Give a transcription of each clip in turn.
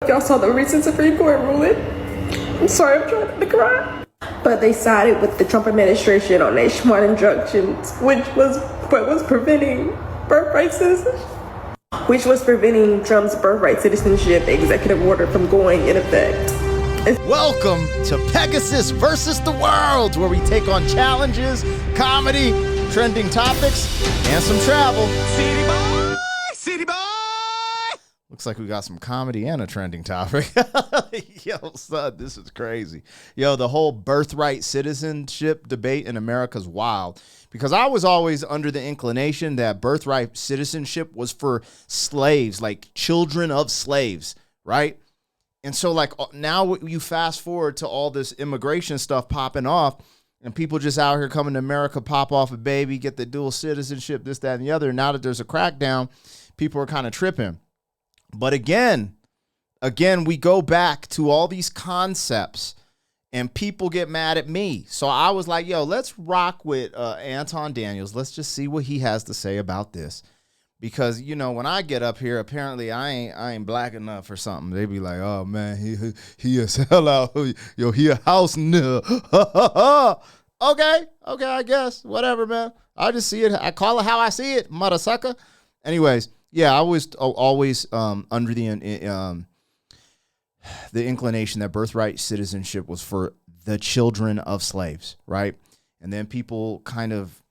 Y'all saw the recent Supreme Court ruling. I'm sorry, I'm trying not to cry. But they sided with the Trump administration on nationwide injunctions, which was preventing birthright citizenship, which was preventing Trump's birthright citizenship executive order from going in effect. Welcome to Pegasus versus the world, where we take on challenges, comedy, trending topics, and some travel. City boy, city boy. Looks like we got some comedy and a trending topic. Yo, son, this is crazy. Yo, the whole birthright citizenship debate in America is wild, because I was always under the inclination that birthright citizenship was for slaves, like children of slaves, right? And so, like, now you fast forward to all this immigration stuff popping off, and people just out here coming to America, pop off a baby, get the dual citizenship, this, that, and the other. Now that there's a crackdown, people are kind of tripping. But again, we go back to all these concepts, and people get mad at me. So I was like, yo, let's rock with Anton Daniels. Let's just see what he has to say about this. Because, you know, when I get up here, apparently I ain't black enough or something. They be like, oh, man, he a sellout. Yo, he a house nigga. Okay, I guess. Whatever, man. I just see it. I call it how I see it, mother sucker. Anyways, yeah, I was always under the inclination that birthright citizenship was for the children of slaves, right? And then people kind of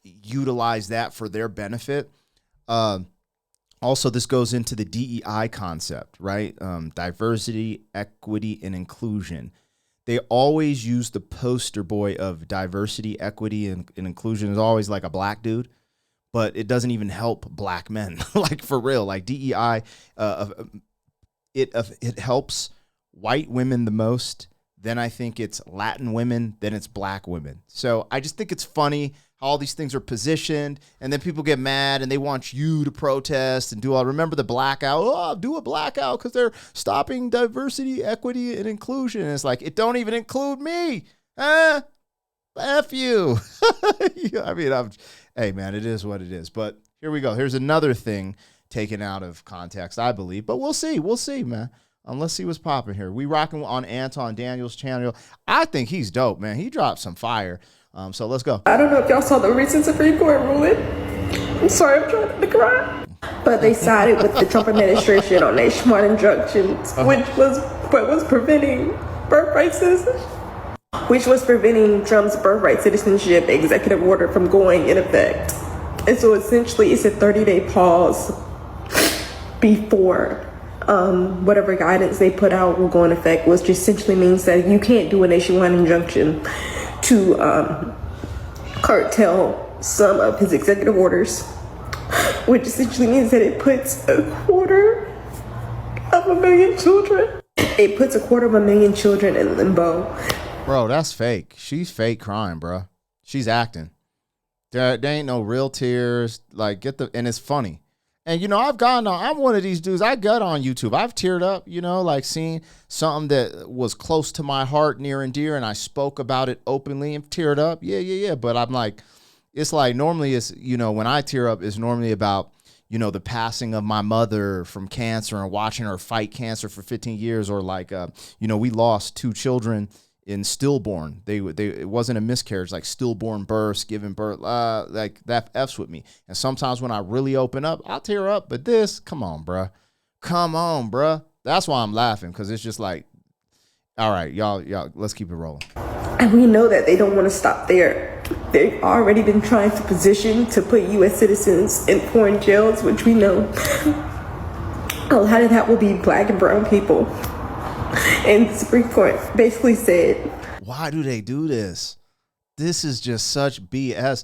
utilize that for their benefit. Also, this goes into the DEI concept, right? Diversity, equity, and inclusion. They always use the poster boy of diversity, equity, and inclusion is always like a black dude, but it doesn't even help black men. Like, for real, like DEI, it helps white women the most. Then I think it's Latin women, then it's black women. So I just think it's funny how all these things are positioned, and then people get mad and they want you to protest and do all. Remember the blackout? Oh, do a blackout because they're stopping diversity, equity, and inclusion. And it's like, it don't even include me. F you. I mean, hey, man, it is what it is. But here we go. Here's another thing taken out of context, I believe. But we'll see. We'll see, man. Let's see what's popping here. We rocking on Anton Daniels' channel. I think he's dope, man. He dropped some fire. So let's go. I don't know if y'all saw the recent Supreme Court ruling. I'm sorry, I'm trying not to cry. But they sided with the Trump administration on nationwide injunctions, which was preventing birthright citizenship, which was preventing Trump's birthright citizenship executive order from going in effect. And so essentially it's a 30-day pause before whatever guidance they put out will go in effect, which essentially means that you can't do a nationwide injunction to curtail some of his executive orders, which essentially means that it puts 250,000 children. It puts 250,000 children in limbo. Bro, that's fake. She's fake crying, bro. She's acting. There ain't no real tears. Like, and it's funny. And, you know, I'm one of these dudes, I got on YouTube. I've teared up, you know, like seeing something that was close to my heart, near and dear, and I spoke about it openly and teared up. Yeah. But I'm like, it's like normally it's, you know, when I tear up, it's normally about, you know, the passing of my mother from cancer and watching her fight cancer for 15 years. Or like, you know, we lost 2 children in stillborn. It wasn't a miscarriage, like stillborn births, giving birth, like that F's with me. And sometimes when I really open up, I'll tear up. But this, come on, bruh. That's why I'm laughing, because it's just like, all right, y'all, let's keep it rolling. And we know that they don't want to stop there. They've already been trying to position to put U.S. citizens in foreign jails, which we know a lot of that will be black and brown people. And the Supreme Court basically said, why do they do this? This is just such BS.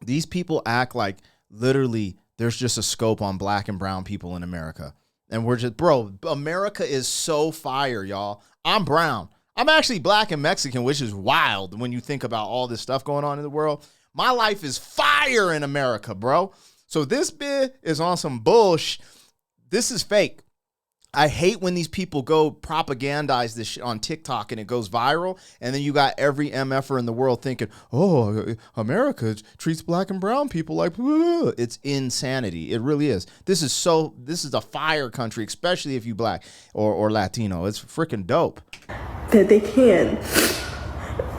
These people act like literally there's just a scope on black and brown people in America. And we're just, bro, America is so fire, y'all. I'm brown. I'm actually black and Mexican, which is wild when you think about all this stuff going on in the world. My life is fire in America, bro. So this bit is on some bullshit. This is fake. I hate when these people go propagandize this shit on TikTok and it goes viral, and then you got every MFer in the world thinking, "Oh, America treats black and brown people like," it's insanity. It really is. This is a fire country, especially if you black or Latino. It's freaking dope. That they can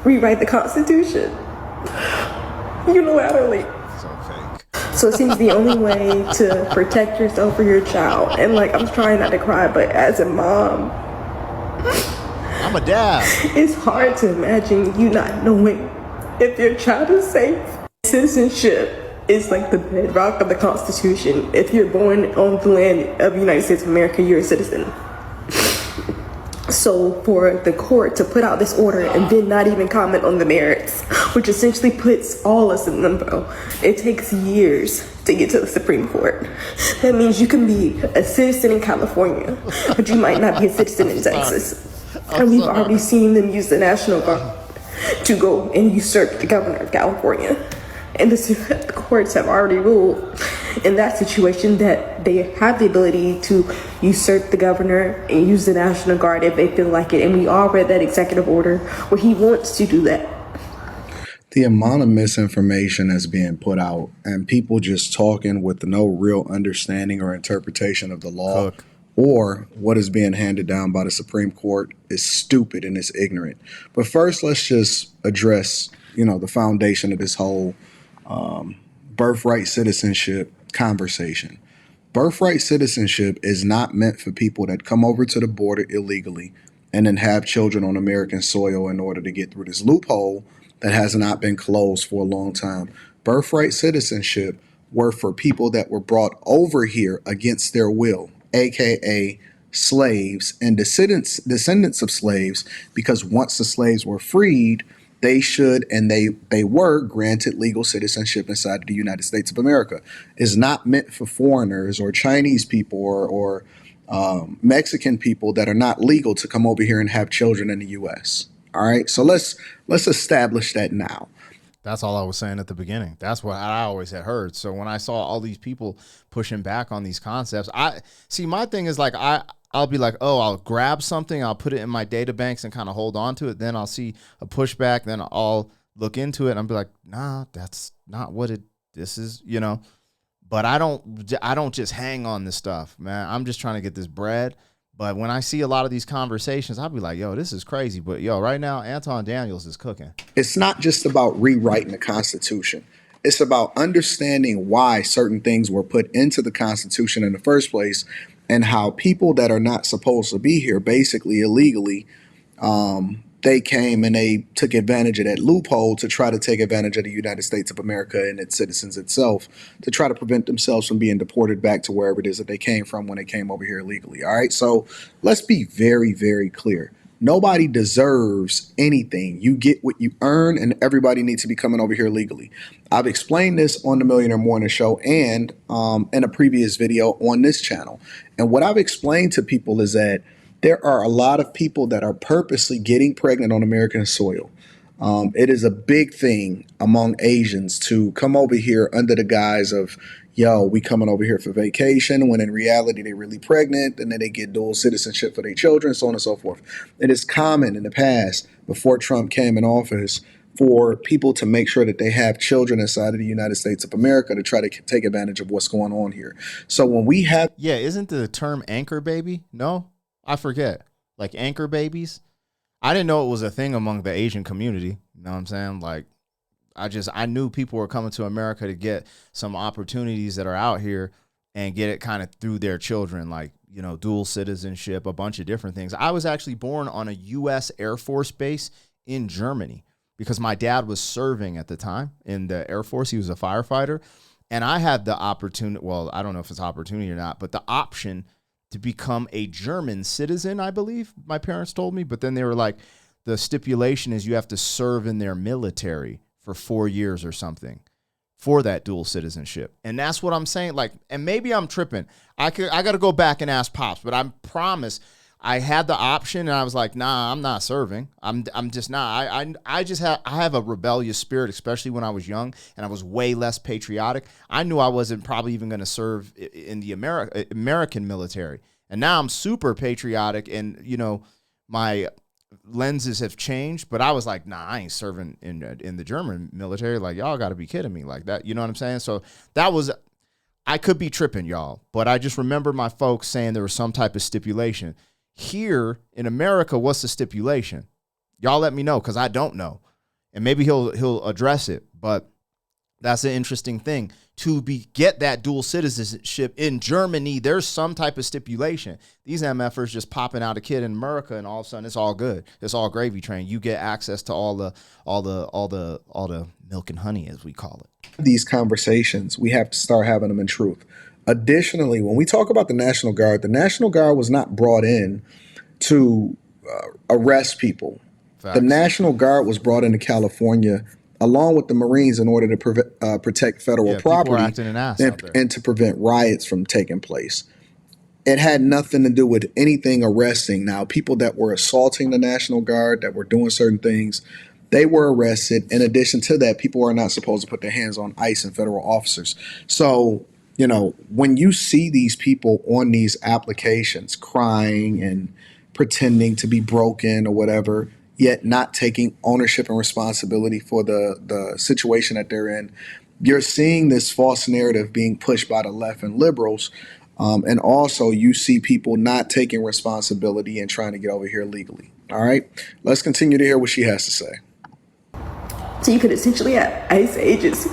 rewrite the Constitution unilaterally. So fake. So it seems the only way to protect yourself or your child, and like, I'm trying not to cry, but as a mom, I'm a dad. it's hard to imagine you not knowing if your child is safe. Citizenship is like the bedrock of the Constitution. If you're born on the land of the United States of America, you're a citizen. So for the court to put out this order and then not even comment on the merits, which essentially puts all us in limbo, it takes years to get to the Supreme Court. That means you can be a citizen in California, but you might not be a citizen in Texas. And we've already seen them use the National Guard to go and usurp the governor of California. And the courts have already ruled in that situation that they have the ability to usurp the governor and use the National Guard if they feel like it. And we all read that executive order where he wants to do that. The amount of misinformation that's being put out and people just talking with no real understanding or interpretation of the law or what is being handed down by the Supreme Court is stupid and it's ignorant. But first, let's just address, the foundation of this whole birthright citizenship conversation. Birthright citizenship is not meant for people that come over to the border illegally and then have children on American soil in order to get through this loophole that has not been closed for a long time. Birthright citizenship were for people that were brought over here against their will, aka slaves and descendants of slaves, because once the slaves were freed, they should and they were granted legal citizenship inside of the United States of America. It's not meant for foreigners or Chinese people or Mexican people that are not legal to come over here and have children in the U.S. All right, so let's establish that now. That's all I was saying at the beginning. That's what I always had heard. So when I saw all these people pushing back on these concepts, my thing is like I'll be like, oh, I'll grab something, I'll put it in my data banks and kind of hold on to it. Then I'll see a pushback, then I'll look into it and I'll be like, nah, that's not what this is, But I don't just hang on this stuff, man. I'm just trying to get this bread. But when I see a lot of these conversations, I'll be like, yo, this is crazy. But yo, right now, Anton Daniels is cooking. It's not just about rewriting the Constitution. It's about understanding why certain things were put into the Constitution in the first place and how people that are not supposed to be here, basically illegally, they came and they took advantage of that loophole to try to take advantage of the United States of America and its citizens itself to try to prevent themselves from being deported back to wherever it is that they came from when they came over here illegally. All right. So let's be very, very clear. Nobody deserves anything. You get what you earn, and everybody needs to be coming over here legally. I've explained this on the Millionaire Morning Show and in a previous video on this channel. And what I've explained to people is that there are a lot of people that are purposely getting pregnant on American soil. It is a big thing among Asians to come over here under the guise of, yo, we coming over here for vacation, when in reality they're really pregnant, and then they get dual citizenship for their children, so on and so forth. It is common in the past, before Trump came in office, for people to make sure that they have children inside of the United States of America to try to take advantage of what's going on here. So when we have... Yeah, isn't the term anchor baby? No? I forget. Like anchor babies? I didn't know it was a thing among the Asian community. You know what I'm saying? Like, I knew people were coming to America to get some opportunities that are out here and get it kind of through their children, like, dual citizenship, a bunch of different things. I was actually born on a U.S. Air Force base in Germany because my dad was serving at the time in the Air Force. He was a firefighter. And I had the opportunity, well, I don't know if it's opportunity or not, but the option to become a German citizen, I believe my parents told me. But then they were like, the stipulation is you have to serve in their military for 4 years or something for that dual citizenship. And that's what I'm saying. Like, and maybe I'm tripping. I got to go back and ask Pops, but I promise I had the option and I was like, nah, I'm not serving. I'm just not. I have a rebellious spirit, especially when I was young and I was way less patriotic. I knew I wasn't probably even going to serve in the American military. And now I'm super patriotic, and my lenses have changed, but I was like, nah, I ain't serving in the German military. Like, y'all got to be kidding me like that. You know what I'm saying? So I could be tripping, y'all, but I just remember my folks saying there was some type of stipulation. Here in America, what's the stipulation? Y'all let me know, because I don't know. And maybe he'll address it, but that's an interesting thing. To get that dual citizenship in Germany, there's some type of stipulation. These MFers just popping out a kid in America, and all of a sudden it's all good. It's all gravy train. You get access to all the milk and honey, as we call it. These conversations, we have to start having them in truth. Additionally, when we talk about the National Guard was not brought in to arrest people. Facts. The National Guard was brought into California along with the Marines in order to protect federal property and to prevent riots from taking place. It had nothing to do with anything arresting. Now, people that were assaulting the National Guard, that were doing certain things, they were arrested. In addition to that, people are not supposed to put their hands on ICE and federal officers. So, when you see these people on these applications crying and pretending to be broken or whatever, yet not taking ownership and responsibility for the situation that they're in, you're seeing this false narrative being pushed by the left and liberals. And also you see people not taking responsibility and trying to get over here legally. All right, let's continue to hear what she has to say. So you could essentially have ICE agents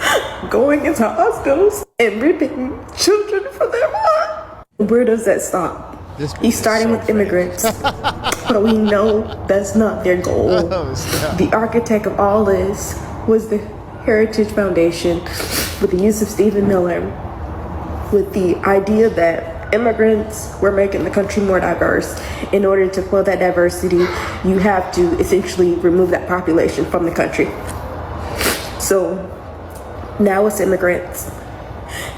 going into hospitals and ripping children from their mom. Where does that stop? He's starting with immigrants, but we know that's not their goal. The architect of all this was the Heritage Foundation, with the use of Stephen Miller, with the idea that immigrants were making the country more diverse. In order to fill that diversity, you have to essentially remove that population from the country. So now it's immigrants.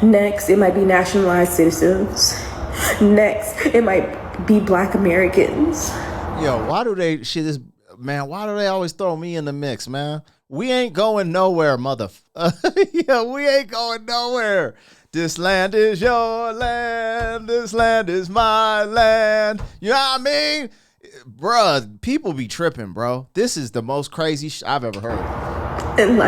Next, it might be nationalized citizens. Next, it might be Black Americans. Yo, why do they always throw me in the mix, man? We ain't going nowhere, yeah, we ain't going nowhere. This land is your land. This land is my land. You know what I mean? Bruh, people be tripping, bro. This is the most crazy I've ever heard. And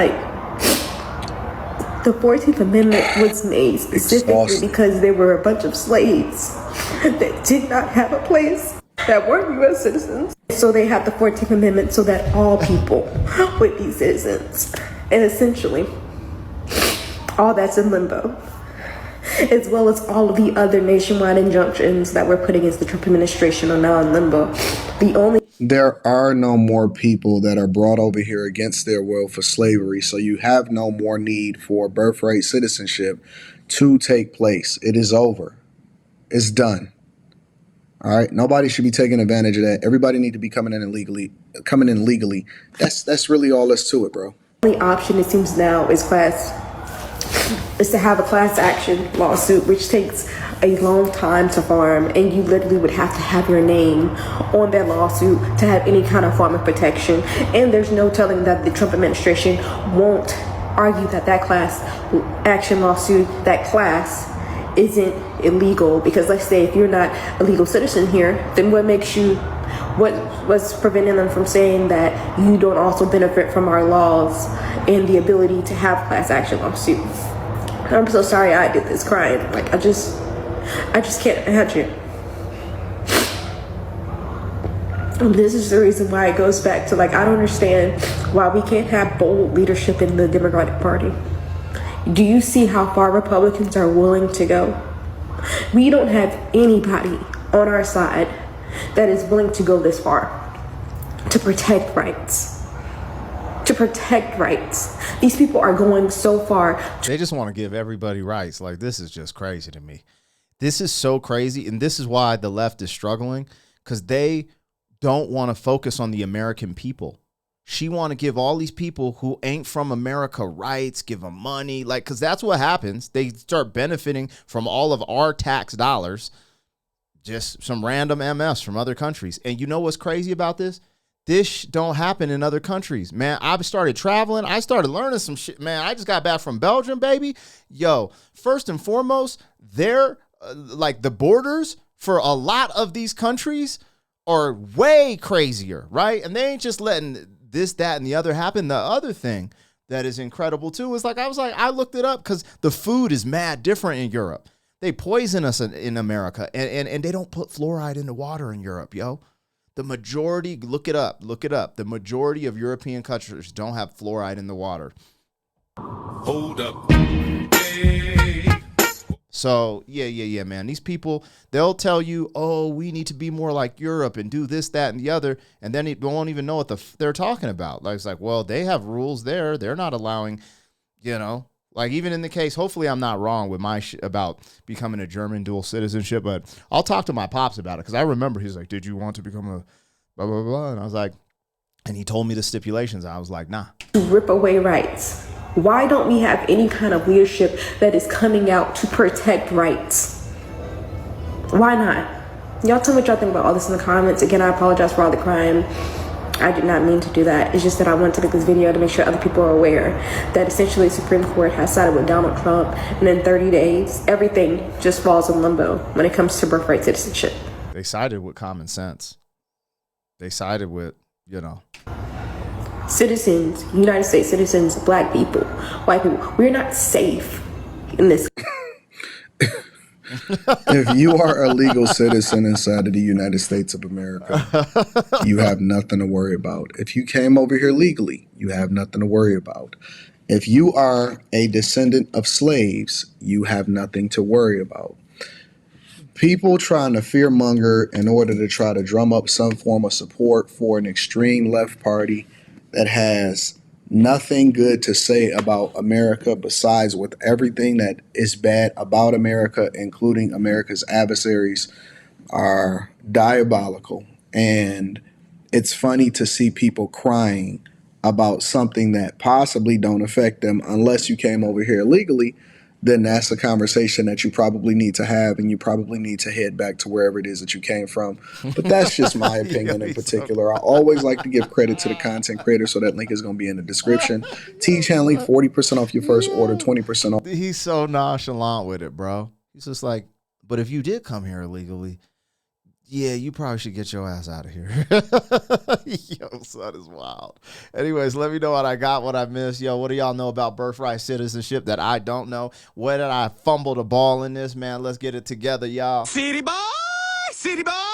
the 14th Amendment was made specifically because there were a bunch of slaves that did not have a place, that weren't U.S. citizens. So they had the 14th Amendment so that all people would be citizens. And essentially, all that's in limbo, as well as all of the other nationwide injunctions that we're putting against the Trump administration are now in limbo. There are no more people that are brought over here against their will for slavery, so you have no more need for birthright citizenship to take place. It is over. It's done. All right. Nobody should be taking advantage of that. Everybody need to be coming in legally. That's really all that's to it, bro. The only option, it seems now, is to have a class action lawsuit, which takes a long time to farm, and you literally would have to have your name on that lawsuit to have any kind of form of protection. And there's no telling that the Trump administration won't argue that class action lawsuit, that class, isn't illegal. Because let's say if you're not a legal citizen here, then what's preventing them from saying that you don't also benefit from our laws and the ability to have class action lawsuit? I'm so sorry I did this crying. I just can't imagine. This is the reason why it goes back to I don't understand why we can't have bold leadership in the Democratic Party. Do you see how far Republicans are willing to go? We don't have anybody on our side that is willing to go this far to protect rights. These people are going so far. They just want to give everybody rights. This is just crazy to me. This is so crazy. And this is why the left is struggling, because they don't want to focus on the American people. She want to give all these people who ain't from America rights, give them money, because that's what happens. They start benefiting from all of our tax dollars, just some random MS from other countries. And you know what's crazy about this? This don't happen in other countries, man. I've started traveling. I started learning some shit, man. I just got back from Belgium, baby. Yo, first and foremost, they're the borders for a lot of these countries are way crazier, right? And they ain't just letting this, that, and the other happen. The other thing that is incredible too is I looked it up because the food is mad different in Europe. They poison us in America, and they don't put fluoride in the water in Europe, yo. The majority, look it up. The majority of European countries don't have fluoride in the water. Hold up. Hey. So, yeah, man. These people, they'll tell you, oh, we need to be more like Europe and do this, that, and the other, and then they won't even know what they're talking about. Like, it's like, well, they have rules there. They're not allowing, like even in the case, hopefully I'm not wrong with my about becoming a German dual citizenship, but I'll talk to my pops about it because I remember he's like, did you want to become a blah, blah, blah? And I was like, and he told me the stipulations. I was like, nah. To rip away rights. Why don't we have any kind of leadership that is coming out to protect rights? Why not? Y'all tell me what y'all think about all this in the comments. Again, I apologize for all the crying. I did not mean to do that. It's just that I wanted to make this video to make sure other people are aware that essentially the Supreme Court has sided with Donald Trump, and in 30 days, everything just falls in limbo when it comes to birthright citizenship. They sided with common sense. They sided with, Citizens, United States citizens, black people, white people, we're not safe in this. If you are a legal citizen inside of the United States of America, you have nothing to worry about. If you came over here legally, you have nothing to worry about. If you are a descendant of slaves, you have nothing to worry about. People trying to fearmonger in order to try to drum up some form of support for an extreme left party that has nothing good to say about America besides with everything that is bad about America, including America's adversaries, are diabolical. And it's funny to see people crying about something that possibly don't affect them unless you came over here illegally. Then that's a conversation that you probably need to have, and you probably need to head back to wherever it is that you came from. But that's just my opinion in particular. I always like to give credit to the content creator, so that link is going to be in the description. T-Chanley, 40% off your first order, 20% off. He's so nonchalant with it, bro. He's just like, but if you did come here illegally, yeah, you probably should get your ass out of here. Yo, son is wild. Anyways, let me know what I got, what I missed. Yo, what do y'all know about birthright citizenship that I don't know? Where did I fumble the ball in this, man? Let's get it together, y'all. City boy, city boy.